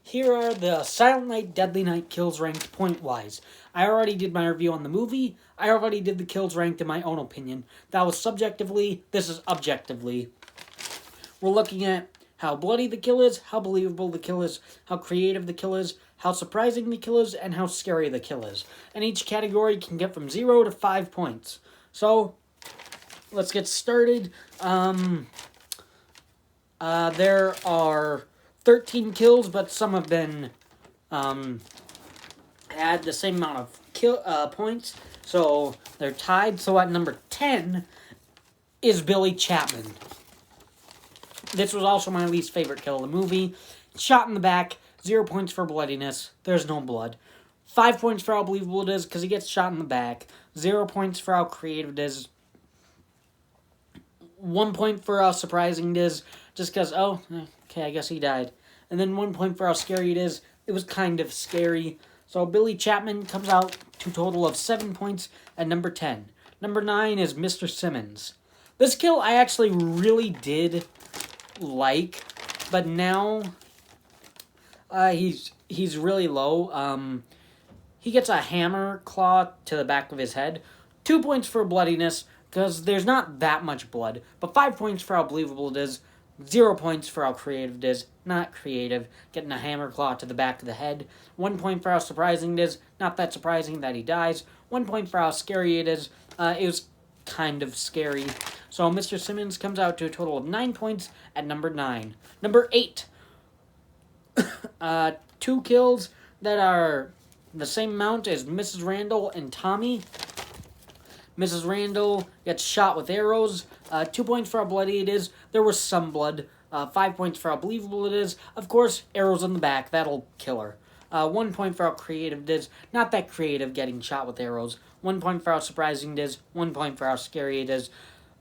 Here are the Silent Night, Deadly Night kills ranked point-wise. I already did my review on the movie. I already did the kills ranked in my own opinion. That was subjectively. This is objectively. We're looking at how bloody the kill is, how believable the kill is, how creative the kill is, how surprising the kill is, and how scary the kill is. And each category can get from 0 to 5 points. So, let's get started. There are 13 kills, but some have been had the same amount of points. So, they're tied. So, at number 10 is Billy Chapman. This was also my least favorite kill of the movie. Shot in the back, 0 points for bloodiness. There's no blood. 5 points for how believable it is because he gets shot in the back. 0 points for how creative it is. 1 point for how surprising it is, just because, okay, I guess he died. And then 1 point for how scary it is. It was kind of scary. So Billy Chapman comes out to a total of 7 points at number 10. Number 9 is Mr. Simmons. This kill I actually really did like, but now he's really low. He gets a hammer claw to the back of his head. 2 points for bloodiness, because there's not that much blood, but 5 points for how believable it is. 0 points for how creative it is. Not creative. Getting a hammer claw to the back of the head. 1 point for how surprising it is. Not that surprising that he dies. 1 point for how scary it is. It was kind of scary. So Mr. Simmons comes out to a total of 9 points at number 9. Number 8. 2 kills that are the same amount as Mrs. Randall and Tommy. Mrs. Randall gets shot with arrows. 2 points for how bloody it is. There was some blood. 5 points for how believable it is. Of course, arrows in the back. That'll kill her. 1 point for how creative it is. Not that creative getting shot with arrows. 1 point for how surprising it is. 1 point for how scary it is.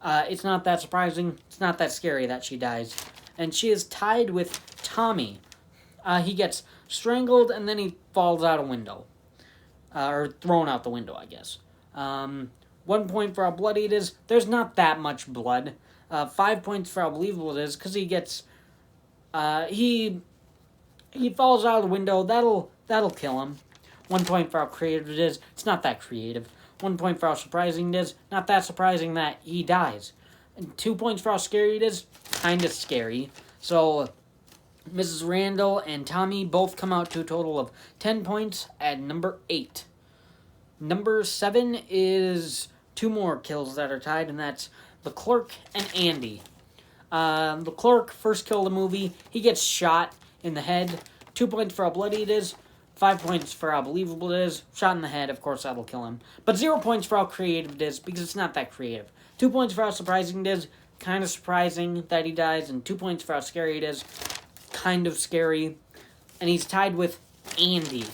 It's not that surprising. It's not that scary that she dies. And she is tied with Tommy. He gets strangled and then he falls out a window. Or thrown out the window, I guess. 1 point for how bloody it is. There's not that much blood. 5 points for how believable it is, because he gets... He falls out of the window. That'll kill him. 1 point for how creative it is. It's not that creative. 1 point for how surprising it is. Not that surprising that he dies. And 2 points for how scary it is. Kind of scary. So, Mrs. Randall and Tommy both come out to a total of 10 points at number 8. Number 7 is 2 more kills that are tied, and that's the clerk and Andy. The clerk, first kill of the movie, he gets shot in the head. 2 points for how bloody it is. 5 points for how believable it is. Shot in the head, of course that'll kill him. But 0 points for how creative it is, because it's not that creative. 2 points for how surprising it is. Kind of surprising that he dies. And 2 points for how scary it is. Kind of scary. And he's tied with Andy.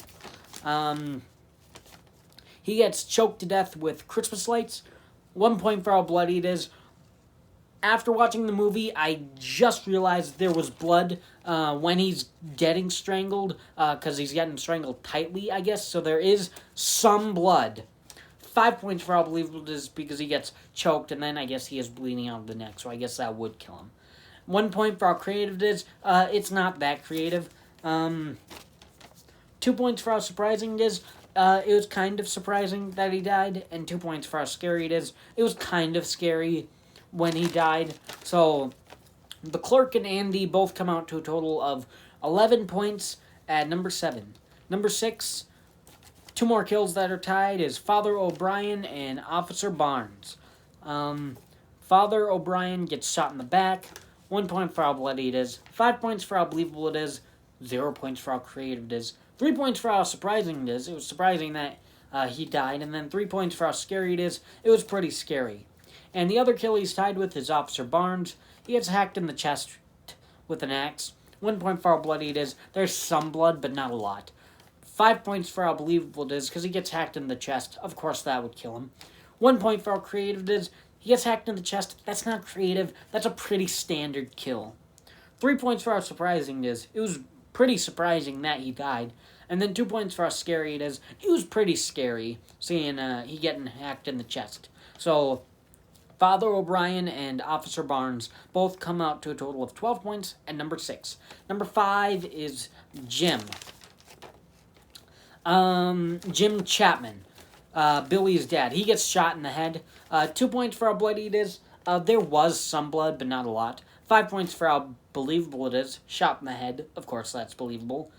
He gets choked to death with Christmas lights. 1 point for how bloody it is. After watching the movie, I just realized there was blood when he's getting strangled, because he's getting strangled tightly, I guess, so there is some blood. 5 points for how believable it is, because he gets choked, and then I guess he is bleeding out of the neck, so I guess that would kill him. 1 point for how creative it is. It's not that creative. 2 points for how surprising it is. It was kind of surprising that he died, and 2 points for how scary it is. It was kind of scary when he died. So, the clerk and Andy both come out to a total of 11 points at number 7. Number 6, 2 more kills that are tied is Father O'Brien and Officer Barnes. Father O'Brien gets shot in the back. 1 point for how bloody it is. 5 points for how believable it is. 0 points for how creative it is. 3 points for how surprising it is. It was surprising that he died. And then 3 points for how scary it is. It was pretty scary. And the other kill he's tied with is Officer Barnes. He gets hacked in the chest with an axe. 1 point for how bloody it is. There's some blood, but not a lot. 5 points for how believable it is, because he gets hacked in the chest. Of course, that would kill him. 1 point for how creative it is. He gets hacked in the chest. That's not creative. That's a pretty standard kill. 3 points for how surprising it is. It was pretty surprising that he died. And then 2 points for how scary it is. It was pretty scary seeing he getting hacked in the chest. So, Father O'Brien and Officer Barnes both come out to a total of 12 points at number 6. Number 5 is Jim. Jim Chapman, Billy's dad. He gets shot in the head. 2 points for how bloody it is. There was some blood, but not a lot. 5 points for how believable it is. Shot in the head. Of course, that's believable.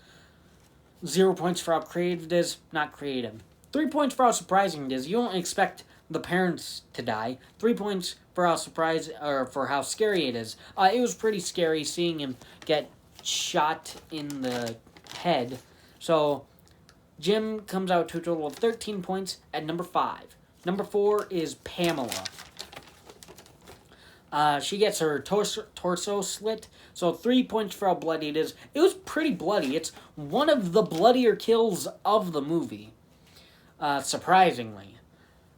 0 points for how creative it is. Not creative. 3 points for how surprising it is. You don't expect the parents to die. 3 points for how for how scary it is. It was pretty scary seeing him get shot in the head. So Jim comes out to a total of 13 points at number 5. Number 4 is Pamela. She gets her torso slit, so 3 points for how bloody it is. It was pretty bloody. It's one of the bloodier kills of the movie, surprisingly.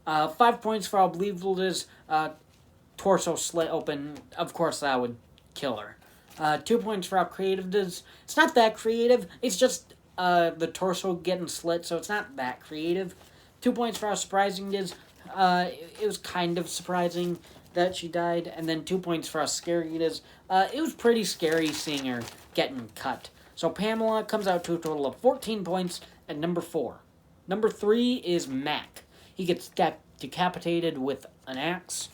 5 points for how believable it is. Torso slit open. Of course, that would kill her. 2 points for how creative it is. It's not that creative. It's just the torso getting slit, so it's not that creative. 2 points for how surprising it is. It was kind of surprising that she died. And then 2 points for how scary it is. It was pretty scary seeing her getting cut. So Pamela comes out to a total of 14 points at number 4. Number 3 is Mac. He gets decapitated with an axe.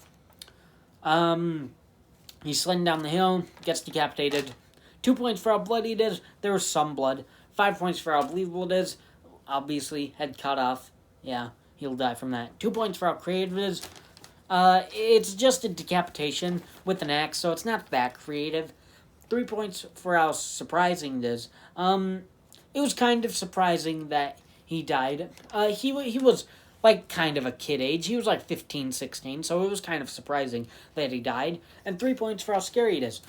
He's sliding down the hill, gets decapitated. 2 points for how bloody it is. There was some blood. 5 points for how believable it is. Obviously, head cut off. Yeah, he'll die from that. 2 points for how creative it is. It's just a decapitation with an axe, so it's not that creative. 3 points for how surprising it is. It was kind of surprising that he died. He was like kind of a kid age. He was like 15, 16, so it was kind of surprising that he died. And 3 points for how scary it is.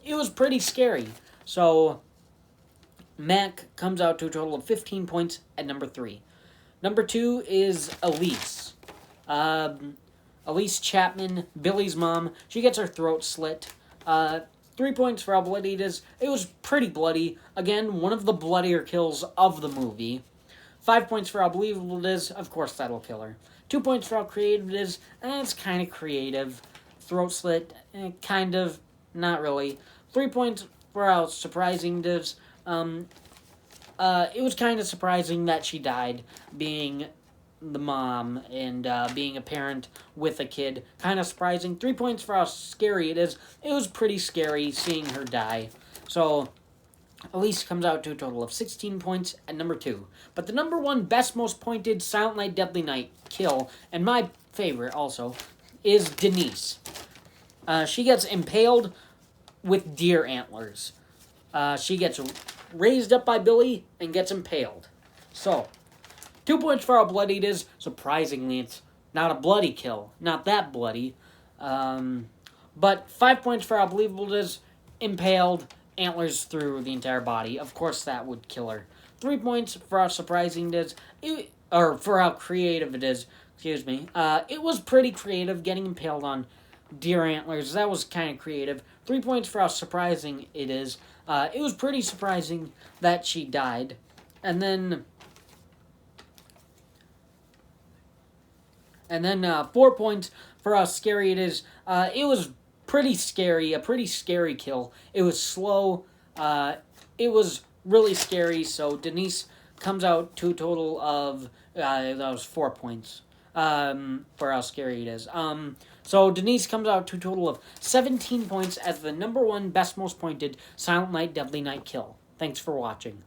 It was pretty scary. So Mac comes out to a total of 15 points at number 3. Number 2 is Elise. Elise Chapman, Billy's mom. She gets her throat slit. 3 points for how bloody it is. It was pretty bloody. Again, one of the bloodier kills of the movie. 5 points for how believable it is. Of course, that'll kill her. 2 points for how creative it is. It's kind of creative. Throat slit, kind of, not really. 3 points for how surprising it is. It was kind of surprising that she died, being the mom and being a parent with a kid. Kind of surprising. 3 points for how scary it is. It was pretty scary seeing her die. So Elise comes out to a total of 16 points at number 2. But the number 1 best, most pointed Silent Night, Deadly Night kill, and my favorite also, is Denise. She gets impaled with deer antlers. She gets raised up by Billy and gets impaled. So 2 points for how bloody it is. Surprisingly, it's not a bloody kill. Not that bloody. But 5 points for how believable it is. Impaled, antlers through the entire body. Of course, that would kill her. 3 points for how surprising it is. Or for how creative it is. Excuse me. It was pretty creative getting impaled on deer antlers. That was kind of creative. 3 points for how surprising it is. It was pretty surprising that she died. And then 4 points for how scary it is. It was pretty scary, a pretty scary kill. It was slow. It was really scary, so Denise comes out to a total of, that was 4 points for how scary it is. So Denise comes out to a total of 17 points as the number 1 best, most pointed Silent Night, Deadly Night kill. Thanks for watching.